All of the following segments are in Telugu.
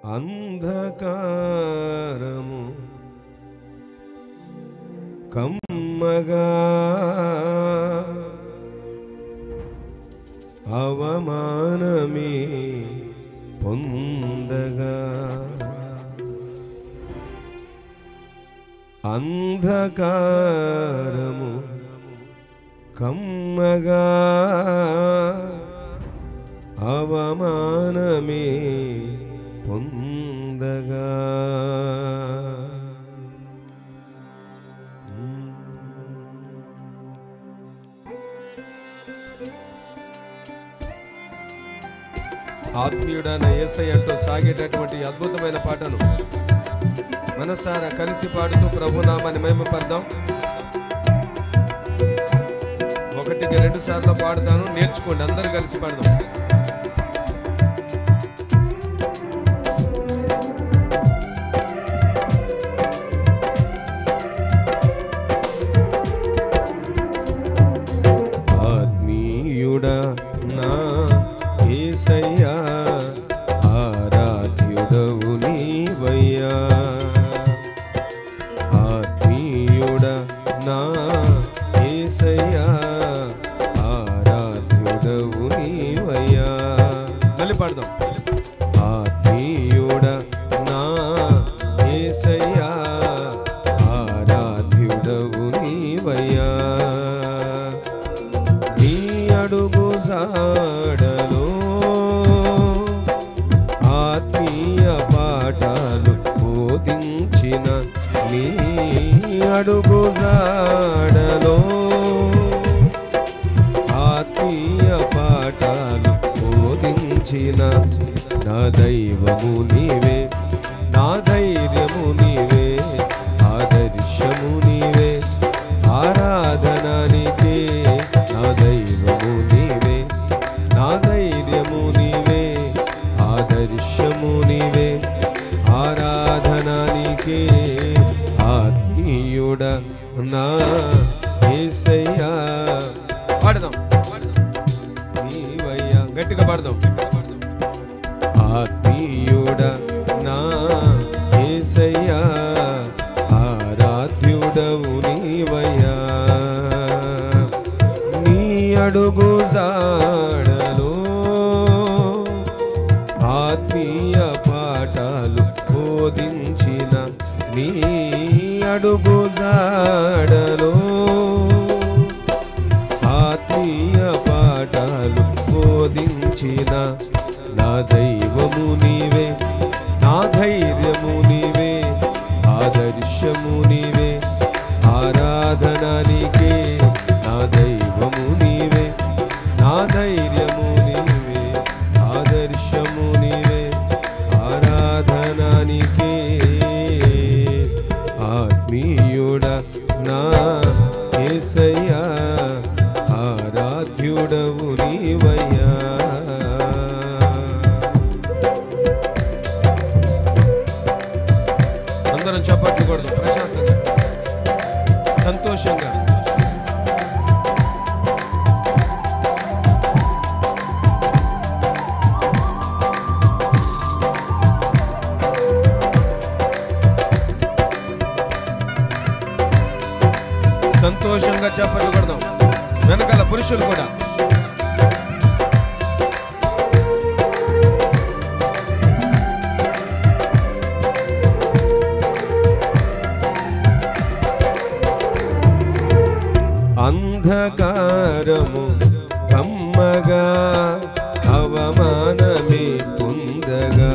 అంధకారము కమ్మగా అవమానమే పొందగా అంధకారము కమ్మగా అవమానమే పొందగా ఆత్మీయుడైన యేసయ్య అంటూ సాగేటటువంటి అద్భుతమైన పాటను మనసారా కలిసి పాడుతూ ప్రభునామాన్ని మహిమపడదాం. 1-2 సార్లు పాడతాను, నేర్చుకోండి. అందరూ కలిసి పాడదాం. ఆత్మీయుడా నా యేసయ్యా ఆరాధ్యుడవు నీవయ్యా. ఆత్మీయుడా నా యేసయ్యా ఆరాధ్యుడవు నీవయ్యా. మళ్ళీ పాడదాం. ఆత్మీయుడా నా యేసయ్యా ఆరాధ్యుడవు నీవయ్యా. నీ అడుగు జాడలో ఆత్మీయ పాఠాలు బోధించిన నీ అడుగు జాడలో ఆత్మీయ పాఠాలు బోధించిన నా దైవము నీవే, నా ధైర్యము నీవే, ఆదర్శము నీవే, ఆరాధన నీకే. నా దైవము నీవే, నా ధైర్యము నీవే, ఆదర్శము నీవే, ఆరాధన నీకే. ఆత్మీయుడా నా యేసయ్యా పాడదాం. నీవయ్యా గట్టిగా పాడదాం. ఆత్మీయుడా నా యేసయ్యా ఆరాధ్యుడవు నీవయ్యా. నీ అడుగు జాడలో ఆత్మీయ పాఠాలు బోధించిన నీ అడుగు జాడలో ఆత్మీయ పాఠాలు బోధించిన నా దైవము నీవే, నా ధైర్యము నీవే, ఆదర్శము నీవే, ఆరాధన నీకే. నా దైవము నీవే, నా ధైర్యము నీవే, ఆదర్శము నీవే, ఆరాధన నీకే. ఆత్మీయుడా నా యేసయ్యా ఆరాధ్యుడవు నీవయ్యా. అందరం చప్పట్లు కొడదాం ప్రశాంతంగా, సంతోషంగా. సంతోషంగా చప్పట్లు కొడదాం. వెనకాల పురుషులు కూడా. అంధకారము కమ్మగా అవమానమే పొందగా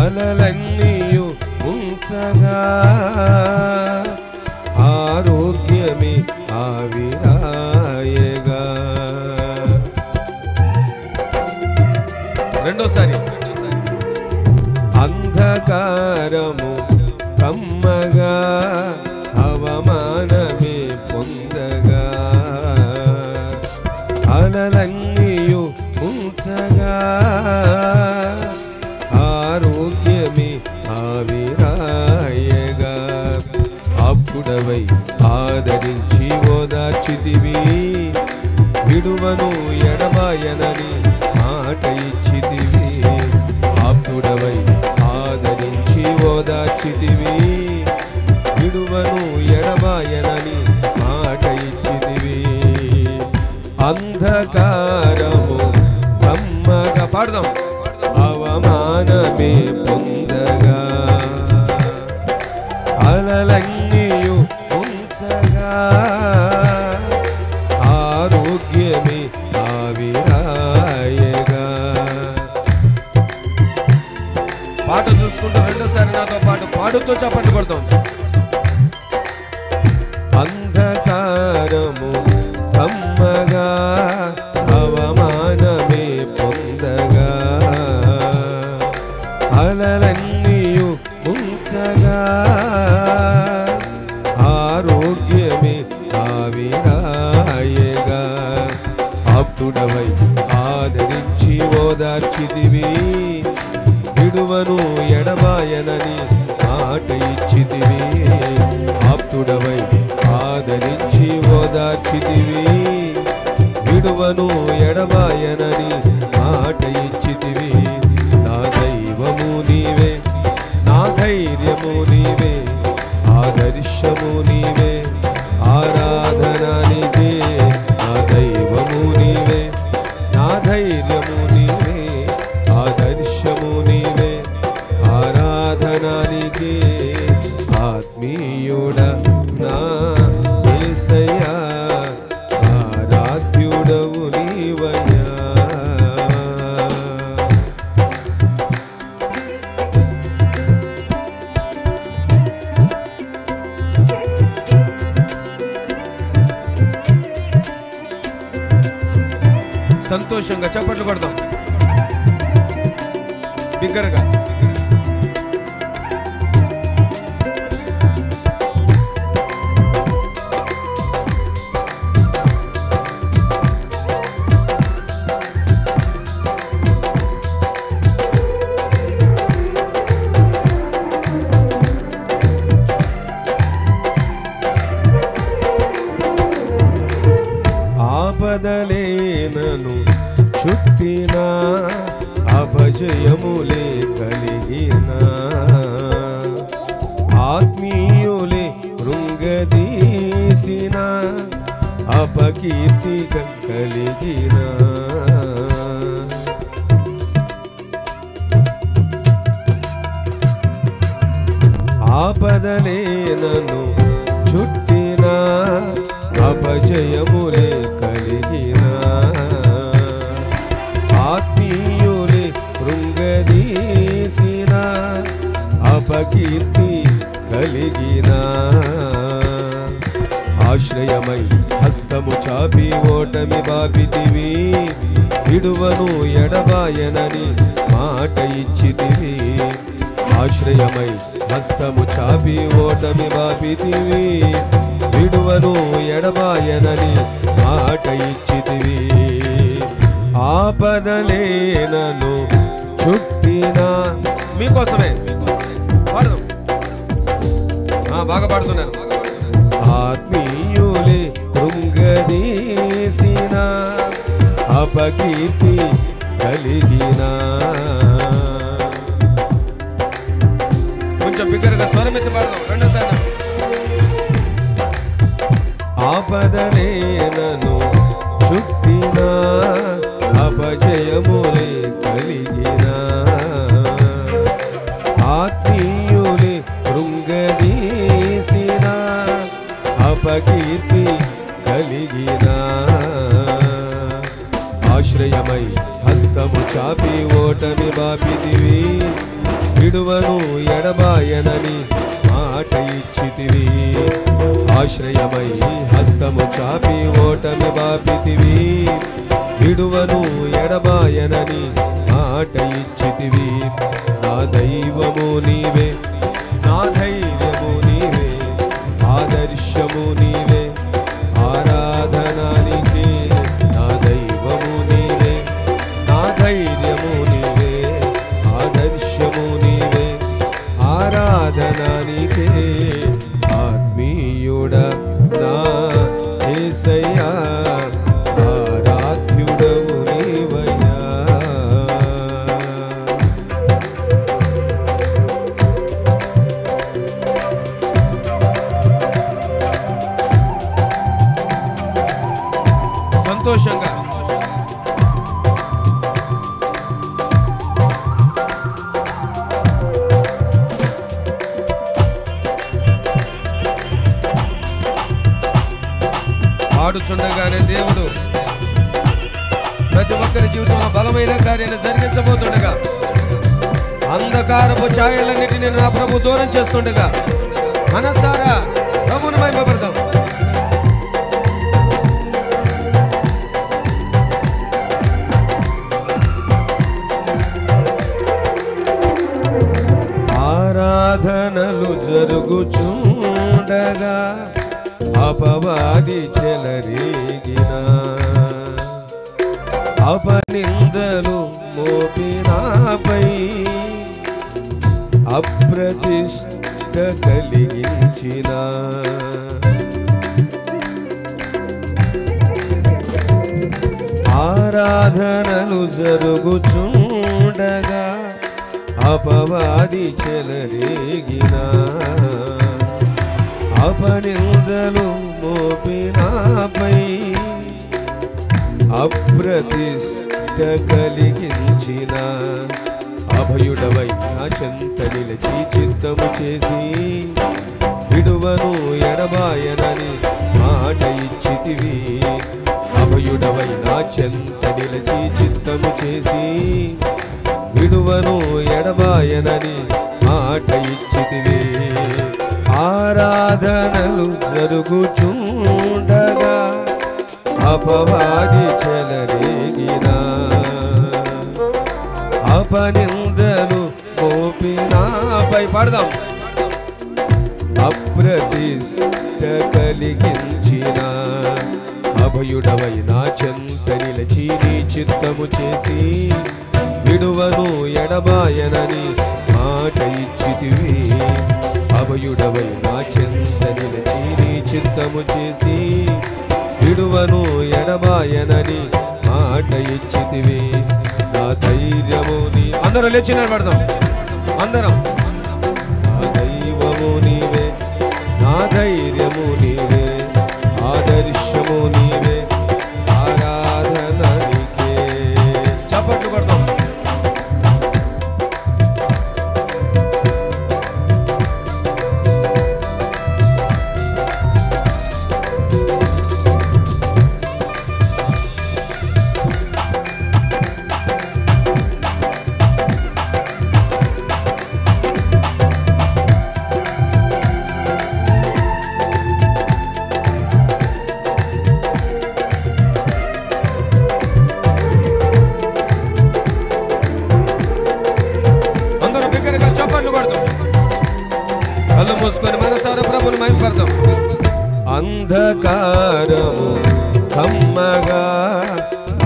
అలలన్నీయు ఉంచగా ఆరోగ్యమే ఆవిరాయగా. రెండోసారి. అంధకారము కమ్మగా అవమానమే పొందగా అలలన్నీయు ఉంచగా ఆరోగ్యమే ఆవిరాయగా. అప్పుడవై ఆదరించి ఓదార్చితివి, విడువను ఎడబాయనని మాట ఇచ్చితివి. ఆప్తుడవై ఆదరించి ఓదార్చితివి, విడువను ఎడబాయనని మాట ఇచ్చితివి. అంధకారము కమ్మగా పాడదాం, అవమానమే పొందగా, అలలన్నీయు ఉంచగా, ఆరోగ్యమే ఆవిరాయగా. పాట చూసుకుంటూ రెండోసారి నాతో పాటు పాడుతూ చప్పట్లు కొడతాం. అంధకారము కమ్మగా, అవమానమే పొందగా, అలలన్నీయు ఉంచగా, ఆరోగ్యమే ఆవిరాయగా. ఆప్తుడవై ఆదరించి ఓదార్చితివి, విడువను ఎడబాయనని మాట ఇచ్చితివి. ఆప్తుడవై ఆదరించి ఓదార్చితివి, విడువను ఎడబాయనని మాట ఇచ్చితివి. నా దైవము నీవే, నా ధైర్యము నీవే, ఆదర్శము నీవే, ఆరాధన నీకే. నా దైవము నీవే, నా ధైర్యము నీవే, ఆదర్శము నీవే, ఆరాధన నీకే. ఆత్మీయుడా నా యేసయ్యా, ఆరాధ్యుడవు నీవయ్యా. సంతోషంగా చప్పట్లు కొడదాం బిగ్గరగా. ఆపదలేనను చుట్టిన, అపజయములే కలిగిన, ఆత్మీయులే కృంగదీసిన, అపకీర్తి కలిగిన, ఆపదలేనను చుట్టిన, అపజయములే కలిగిన, ఆత్మీయులే కృంగదీసిన, అపకీర్తి కలిగిన, ఆశ్రయమై హస్తము చాపి ఓటమి బాపితివి, విడువను ఎడబాయనని మాట ఇచ్చితివి. ఆశ్రయమై హస్తము చాపి ఓటమి బాపితివి, విడువను ఎడబాయనని మాట ఇచ్చితివి. ఆపదలేనను చుట్టిన, మీకోసమే పాడదాం, బాగా పాడుతున్నాను. ఆత్మీయులే కృంగదీసిన, అపకీర్తి కలిగిన. కొంచెం బిగ్గరగా స్వరమెత్తి పాడదాం రెండోసారి. ఆపదలేనను చుట్టిన, అపజయములే కలిగిన, ఆత్మీయులే కృంగదీసిన, అపకీర్తి కలిగిన, ఆశ్రయమై హస్తము చాపి ఓటమి బాపితివి, విడువను ఎడబాయనని మాట ఇచ్చితివి. ఆశ్రయమై హస్తము చాపి ఓటమి బాపితివి, విడువను ఎడబాయనని మాట ఇచ్చితివి. నా దైవము నీవే, నా ధైర్యము నీవే, ఆదర్శము నీవే, ఆరాధన నీకే. నా దైవము నీవే, నా ధైర్యము నీవే, ఆదర్శము నీవే, ఆరాధన నీకే. ఆత్మీయుడా నా యేసయ్యా, ఆరాధ్యుడవు నీవయ్యా. పాడుచుండగానే దేవుడు ప్రతి ఒక్కరి జీవితంలో బలమైన కార్యాన్ని జరిగించబోతుండగా, అంధకారపు ఛాయలన్నిటిని నా ప్రభు దూరం చేస్తుండగా మనసారా ప్రభువును మహిమపడదాం. ఆరాధనలు జరుగుచుండగా అపవాది చెలరేగిన, అపనిందలు మోపినాపై అప్రతిష్ఠ కలిగించిన, ఆరాధనలు జరుగుచుండగా అపవాది చెలరేగిన, అపనిందలు మోపినాపై అప్రతిష్ఠ కలిగించిన, అభయుడవై నా చెంత నిలిచి చిత్తము చేసి విడువను ఎడబాయనని మాట ఇచ్చితివి. అభయుడవై నా చెంత నిలిచి చిత్తము చేసి విడువను ఎడబాయనని మాట ఇచ్చితివి. ఆరాధనలు జరుగుచుండగా అపవాది చెలరేగిన, అపనిందలు మోపినాపై పాడదాం అప్రతిష్ఠ కలిగించిన, అభయుడవై నా చెంత నిలిచి నీ చిత్తము చేసి విడువను ఎడబాయనని మాట ఇచ్చితివి. అభయుడవై నా చెంత నిలిచి నీ చిత్తము చేసి విడువను ఎడబాయనని మాట ఇచ్చితివి. నా ధైర్యము నీ, అందరూ లేచి నిలబడదాం అందరం. నా దైవము నీవే, నా ధైర్యము నీవే, ఆదర్శము నీవే, ఆరాధన నీకే. చప్పట్లు కొడదాం. కళ్ళు మూసుకొని మనసారా ప్రభువును మహిమపడదాం. అంధకారము కమ్మగా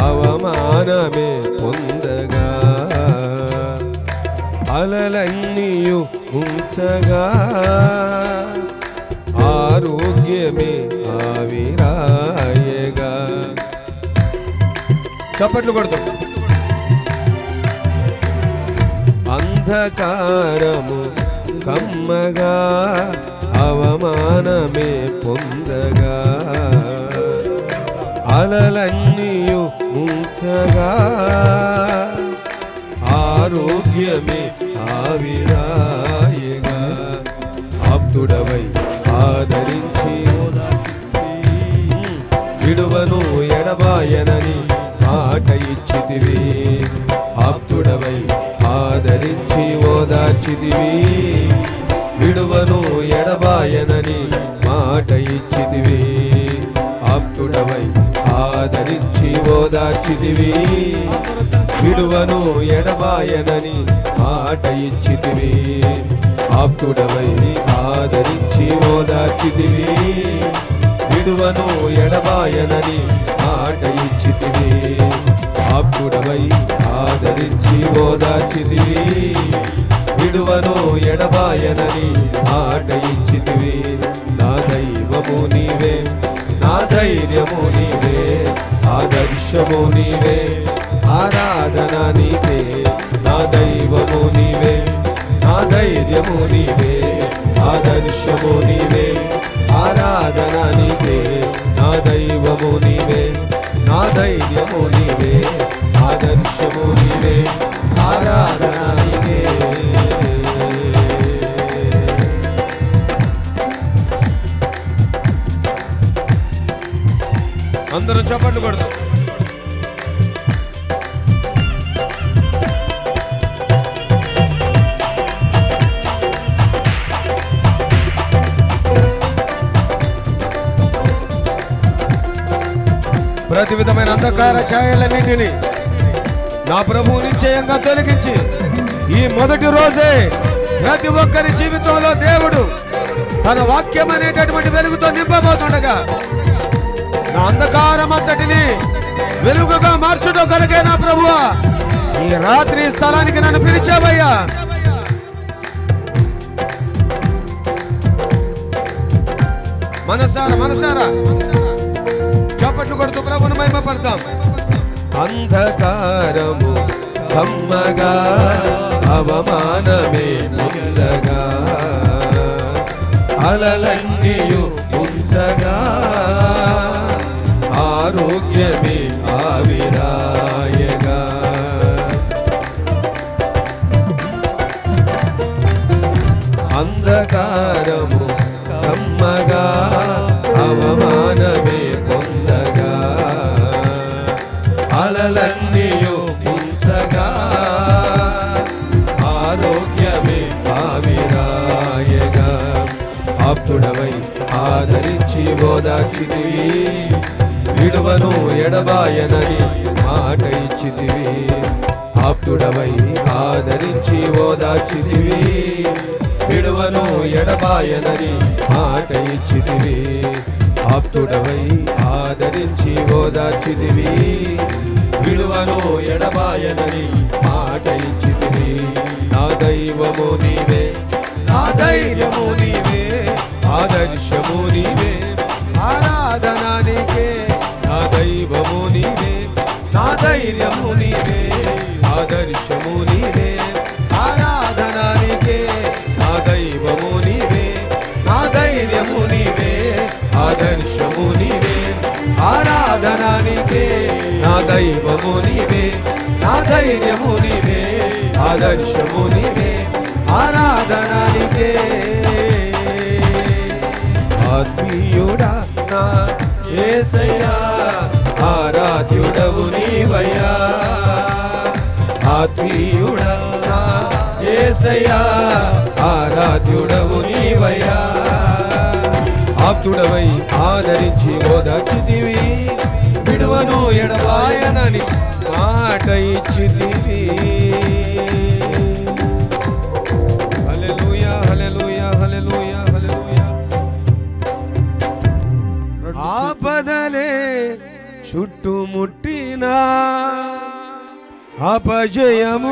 అవమానమే పొందగా, అలలన్నీయు ఉంచగా, ఆరోగ్యమే ఆవిరాయగా. చప్పట్లు కొడతాం. అంధకారము కమ్మగా అవమానమే పొందగా, అలలన్నీయు ఉంచగా, ఆరోగ్యమే ఆవిరాయగా. ఆప్తుడవై ఆదరించి విడువను ఎడబాయనని మాట ఇచ్చితివి. ఆప్తుడవై ఆదరించి ఓదార్చితివి. విడువను ఎడబాయనని మాట ఇచ్చితివి. ఆప్తుడవై ఆదరించి ఓదార్చితివి. విడువను ఎడబాయనని మాట ఇచ్చితివి. ఆప్తుడవై ఆదరించి ఓదార్చితివి. విడువను ఎడబాయనని మాట ఇచ్చితివి. ఆప్తుడవై ఆదరించి ఓదార్చితివి. విడువను ఎడబాయనని మాట ఇచ్చితివి. నా దైవము నీవే, నా ధైర్యము నీవే, ఆదర్శము నీవే, ఆరాధన నీవే. నా దైవము నీవే, నా ధైర్యము నీవే, ఆదర్శము నీవే, ఆరాధన నీవే. నా దైవము నీవే, నా ధైర్యము నీవే, ఆదర్శము నీవే, ఆరాధన నీవే. ప్రతి విధమైన అంధకార ఛాయలన్నింటినీ నా ప్రభువు నిశ్చయంగా తొలగించి ఈ మొదటి రోజే ప్రతి ఒక్కరి జీవితంలో దేవుడు తన వాక్యం అనేటటువంటి వెలుగుతో నింపబోతుండగా నా అంధకారం అంతటిని వెలుగుగా మార్చుటో కనుకే నా ప్రభువా ఈ రాత్రి స్థలానికి నన్ను పిలిచావయ్యా. మనసారా చప్పట్లు కొడుతూ ప్రభువును మహిమపడతాం. అంధకారము కమ్మగా అవమానమే ముందగా అలలన్నీయు ఉంచగా ఆరోగ్యమే ఆవిరాయగా అంధకారము కమ్మగా అవమానమే పొందగా అలలన్నీయు ఉంచగా ఆరోగ్యమే ఆవిరాయగా ఆప్తుడవై ఆదరించి ఓదార్చితివి విడువను ఎడబాయనని మాట ఇచ్చితివి. ఆప్తుడవై ఆదరించి ఓదార్చితివి విడువను ఎడబాయనని మాట ఇచ్చితివి. ఆప్తుడవై ఆదరించి ఓదార్చితివి విడువను ఎడబాయనని మాట ఇచ్చితివి. నా దైవము నీవే, నా ధైర్యము నీవే, ఆదర్శము నీవే, ఆరాధన నీకే. నా దైవము నీవే, నా ధైర్యము నీవే, ఆదర్శము నీవే, ఆరాధన నీకే. నా దైవము నీవే, నా ధైర్యము నీవే, ఆదర్శము నీవే, ఆరాధన నీకే. నా దైవము నీవే, నా ధైర్యము నీవే, ఆదర్శము నీవే, ఆరాధన నీకే. ఆత్మీయుడా నా యేసయ్యా ఆరాధ్యుడవు నీవయ్యా. ఆత్మీయుడా నా యేసయ్యా ఆరాధ్యుడవు నీవయ్యా. ఆప్తుడవై ఆదరించి ఓదార్చితివి విడువను ఎడబాయనని మాట ఇచ్చితివి. హల్లెలూయా హల్లెలూయా హల్లెలూయా హల్లెలూయా. ఆపదలే చుట్టుముట్టినా అపజయము